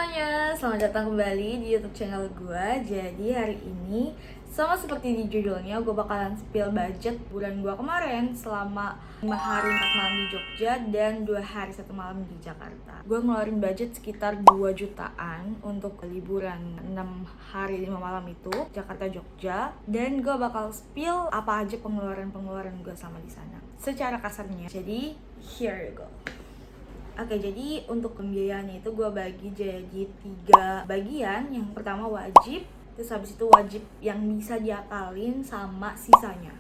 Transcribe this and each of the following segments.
semuanya, selamat datang kembali di YouTube channel gue. Jadi hari ini, sama seperti di judulnya, gue bakalan spill budget bulan gue kemarin selama 5 hari 4 malam di Jogja dan 2 hari 1 malam di Jakarta. Gue ngeluarin budget sekitar 2 jutaan untuk liburan 6 hari 5 malam itu, Jakarta-Jogja. Dan gue bakal spill apa aja pengeluaran gue sama di sana secara kasarnya. Jadi, here you go. Oke, jadi untuk pembiayaannya itu gue bagi jadi 3 bagian. Yang pertama wajib, terus habis itu wajib yang bisa diakalin sama sisanya.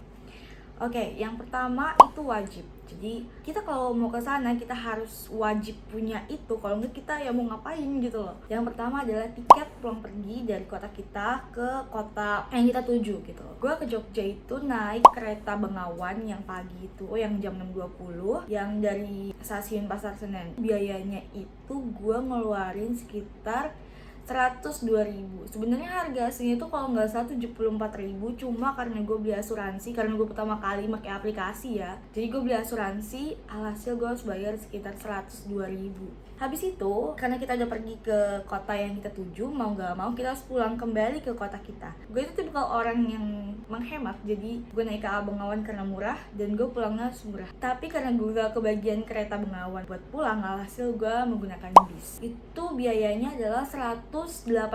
Oke, yang pertama itu wajib. Jadi kita kalau mau ke sana kita harus wajib punya itu. Kalau enggak kita ya mau ngapain gitu loh. Yang pertama adalah tiket pulang pergi dari kota kita ke kota yang kita tuju gitu loh. Gue ke Jogja itu naik kereta Bengawan yang pagi itu, yang jam 6.20, yang dari stasiun Pasar Senen. Biayanya itu gue ngeluarin sekitar 102.000. Sebenarnya harga aslinya tuh kalau nggak salah 74.000, cuma karena gue beli asuransi, karena gue pertama kali pakai aplikasi ya, jadi gue beli asuransi, alhasil gue harus bayar sekitar 102.000. Habis itu karena kita udah pergi ke kota yang kita tuju, mau nggak mau kita harus pulang kembali ke kota kita. Gue itu tipikal orang yang menghemat, jadi gue naik ke Bengawan karena murah dan gue pulangnya harus murah. Tapi karena gue gak kebagian kereta Bengawan buat pulang, alhasil gue menggunakan bis. Itu biayanya adalah 180.000.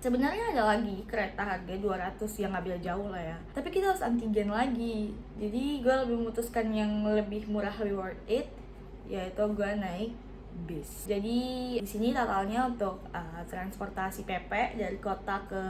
Sebenarnya ada lagi kereta harga 200 yang ngambil jauh lah ya, tapi kita harus antigen lagi. Jadi gue lebih memutuskan yang lebih murah, lebih worth it, yaitu gue naik bis. Jadi di sini totalnya untuk transportasi PP dari kota ke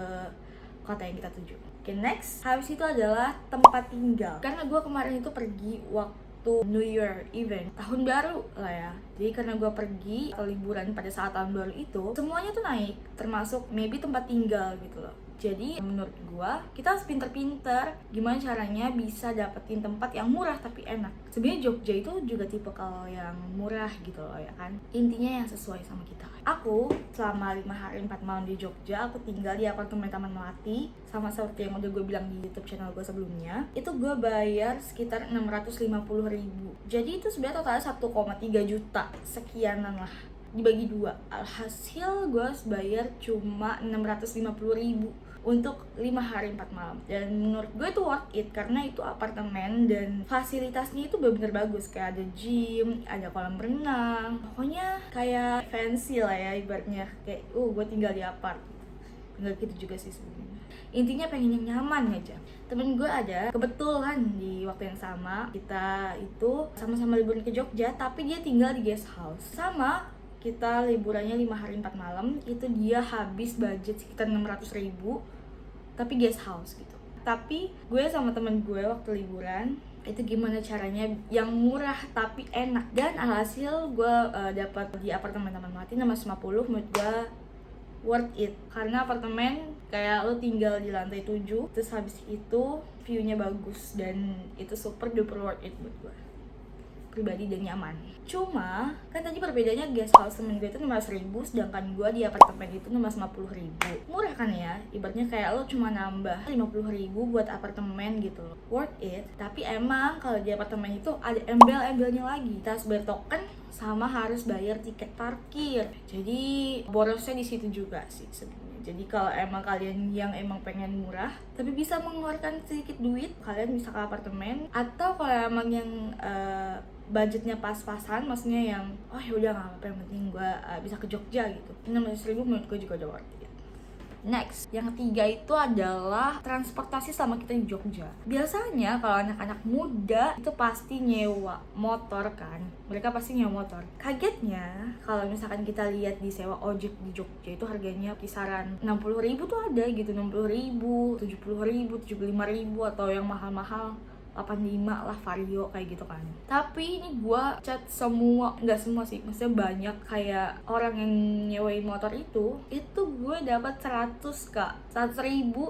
kota yang kita tuju. Oke, next, habis itu adalah tempat tinggal. Karena gue kemarin itu pergi waktu New Year event, tahun baru lah ya. Jadi karena gue pergi ke liburan pada saat tahun baru itu, semuanya tuh naik, termasuk maybe tempat tinggal gitu loh. Jadi menurut gue, kita harus pinter-pinter gimana caranya bisa dapetin tempat yang murah tapi enak. Sebenarnya Jogja itu juga tipe kalau yang murah gitu loh ya kan. Intinya yang sesuai sama kita. Aku selama 5 hari 4 malam di Jogja, aku tinggal di apartemen Taman Melati. Sama seperti yang udah gue bilang di YouTube channel gue sebelumnya, itu gue bayar sekitar 650.000. Jadi itu sebenarnya totalnya 1,3 juta sekianan lah, dibagi 2. Alhasil gue harus bayar cuma 650.000 untuk 5 hari 4 malam. Dan menurut gue itu worth it karena itu apartemen dan fasilitasnya itu benar-benar bagus. Kayak ada gym, ada kolam renang, pokoknya kayak fancy lah ya ibaratnya. Kayak gue tinggal di apart. Enggak gitu juga sih sebenarnya. Intinya pengen yang nyaman aja. Temen gue ada kebetulan di waktu yang sama, kita itu sama-sama liburan ke Jogja, tapi dia tinggal di guest house. Sama kita liburannya 5 hari 4 malam, itu dia habis budget sekitar 600.000, tapi guest house gitu. Tapi gue sama temen gue waktu liburan itu gimana caranya yang murah tapi enak, dan alhasil gue dapat di apartemen Taman Melati 650. Menurut gue worth it karena apartemen kayak lo tinggal di lantai 7, terus habis itu view-nya bagus dan itu super duper worth it buat gue pribadi dan nyaman. Cuma kan tadi perbedaannya guest house temen gue itu 600.000, sedangkan gue di apartemen itu 650.000. Murah kan ya, ibaratnya kayak lo cuma nambah 50.000 buat apartemen gitu loh. Worth it, tapi emang kalau di apartemen itu ada embel-embelnya lagi. Kita harus bayar token sama harus bayar tiket parkir. Jadi borosnya di situ juga sih sebenarnya. Jadi kalau emang kalian yang emang pengen murah tapi bisa mengeluarkan sedikit duit, kalian bisa ke apartemen. Atau kalau emang yang budgetnya pas-pasan, maksudnya yang ya udah nggak apa-apa, yang penting gue bisa ke Jogja gitu, 600.000 menurut gue juga udah worth it. Next, yang ketiga itu adalah transportasi selama kita di Jogja. Biasanya kalau anak-anak muda itu pasti nyewa motor kan, mereka pasti nyewa motor. Kagetnya kalau misalkan kita lihat di sewa ojek di Jogja itu harganya kisaran 60.000 tuh ada gitu, 60.000, 70.000, 75.000, atau yang mahal-mahal 85 lah, Vario kayak gitu kan. Tapi ini gue chat semua, nggak semua sih, maksudnya banyak kayak orang yang nyewain motor itu gue dapat 100.000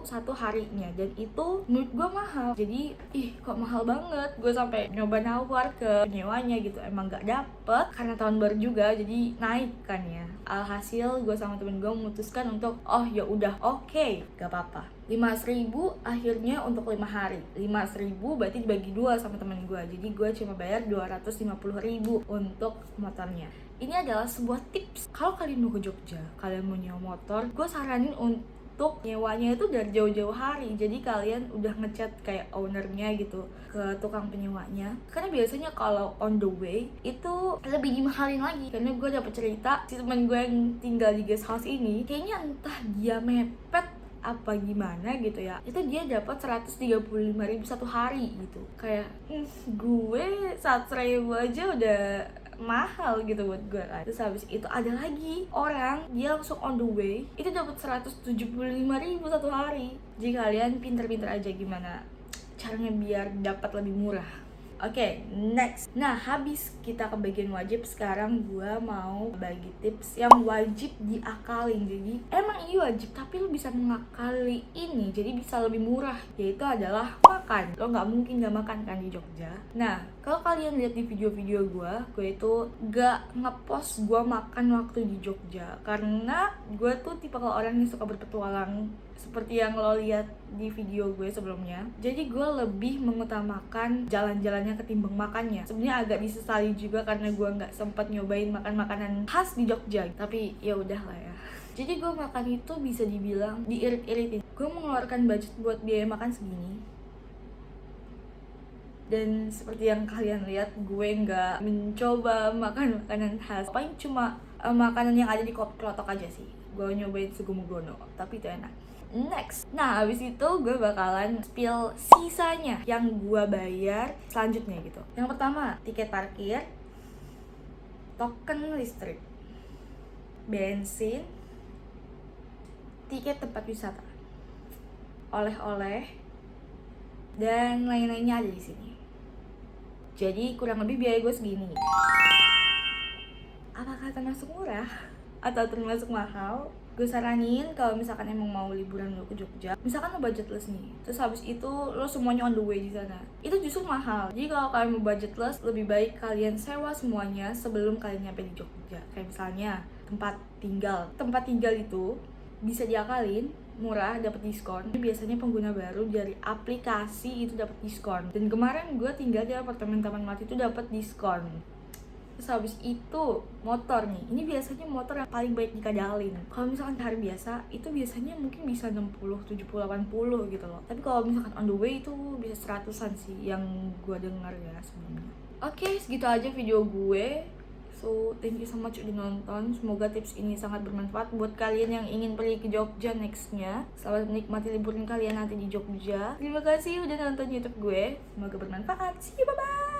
satu harinya, dan itu menurut gue mahal. Jadi kok mahal banget, gue sampai nyoba nawar ke penyewanya gitu, emang nggak dapet karena tahun baru juga, jadi naik kan ya. Alhasil gue sama temen gue memutuskan untuk ya udah oke, gak apa-apa. 5.000 akhirnya untuk 5 hari. 5.000 berarti dibagi 2 sama temen gue. Jadi gue cuma bayar 250.000 untuk motornya. Ini adalah sebuah tips. Kalau kalian mau ke Jogja, kalian mau nyewa motor, gue saranin untuk nyewanya itu dari jauh-jauh hari. Jadi kalian udah ngechat kayak ownernya gitu ke tukang penyewanya. Karena biasanya kalau on the way itu lebih dimahalin lagi. Karena gue dapet cerita si temen gue yang tinggal di guest house ini, kayaknya entah dia mepet apa gimana gitu ya, itu dia dapat 135.000 satu hari gitu. Kayak gue 100.000 aja udah mahal gitu buat gue kan. Terus habis itu ada lagi orang dia langsung on the way itu dapat 175.000 satu hari. Jadi kalian pinter-pinter aja gimana caranya biar dapat lebih murah. Oke, next. Nah, habis kita ke bagian wajib, sekarang gue mau bagi tips yang wajib diakalin. Jadi, emang ini wajib, tapi lo bisa mengakali ini, jadi bisa lebih murah. Yaitu adalah makan. Lo nggak mungkin nggak makan kan di Jogja. Nah, kalau kalian lihat di video-video gue itu nggak ngepost gue makan waktu di Jogja. Karena gue tuh tipe orang yang suka berpetualang, seperti yang lo lihat di video gue sebelumnya. Jadi gue lebih mengutamakan jalan-jalannya ketimbang makannya. Sebenarnya agak disesali juga karena gue nggak sempat nyobain makan makanan khas di Jogja. Tapi ya udah lah ya. Jadi gue makan itu bisa dibilang diirit-iritin. Gue mengeluarkan budget buat biaya makan segini. Dan seperti yang kalian lihat, gue nggak mencoba makan makanan khas. Paling cuma makanan yang ada di Kopi Klotok aja sih. Gue nyobain Segumogono, tapi itu enak. Next, nah abis itu gue bakalan spill sisanya yang gue bayar selanjutnya gitu. Yang pertama, tiket parkir, token listrik, bensin, tiket tempat wisata, oleh-oleh, dan lain-lainnya ada di sini. Jadi kurang lebih biaya gue segini. Apakah termasuk murah atau termasuk mahal? Gue saranin kalau misalkan emang mau liburan lo ke Jogja, misalkan lo budgetless nih, terus habis itu lo semuanya on the way di sana, itu justru mahal. Jadi kalau kalian mau budgetless, lebih baik kalian sewa semuanya sebelum kalian nyampe di Jogja. Kayak misalnya tempat tinggal itu bisa diakalin, murah, dapat diskon. Biasanya pengguna baru dari aplikasi itu dapat diskon. Dan kemarin gue tinggal di apartemen Taman Melati itu dapat diskon. Terus habis itu motor nih, ini biasanya motor yang paling baik dikadalin. Kalau misalkan hari biasa, itu biasanya mungkin bisa 60, 70, 80 gitu loh. Tapi kalau misalkan on the way itu bisa 100-an sih yang gue dengar ya sebelumnya. Oke, segitu aja video gue. So, thank you so much udah nonton. Semoga tips ini sangat bermanfaat buat kalian yang ingin pergi ke Jogja nextnya. Selamat menikmati liburan kalian nanti di Jogja. Terima kasih udah nonton YouTube gue. Semoga bermanfaat. See you, bye-bye!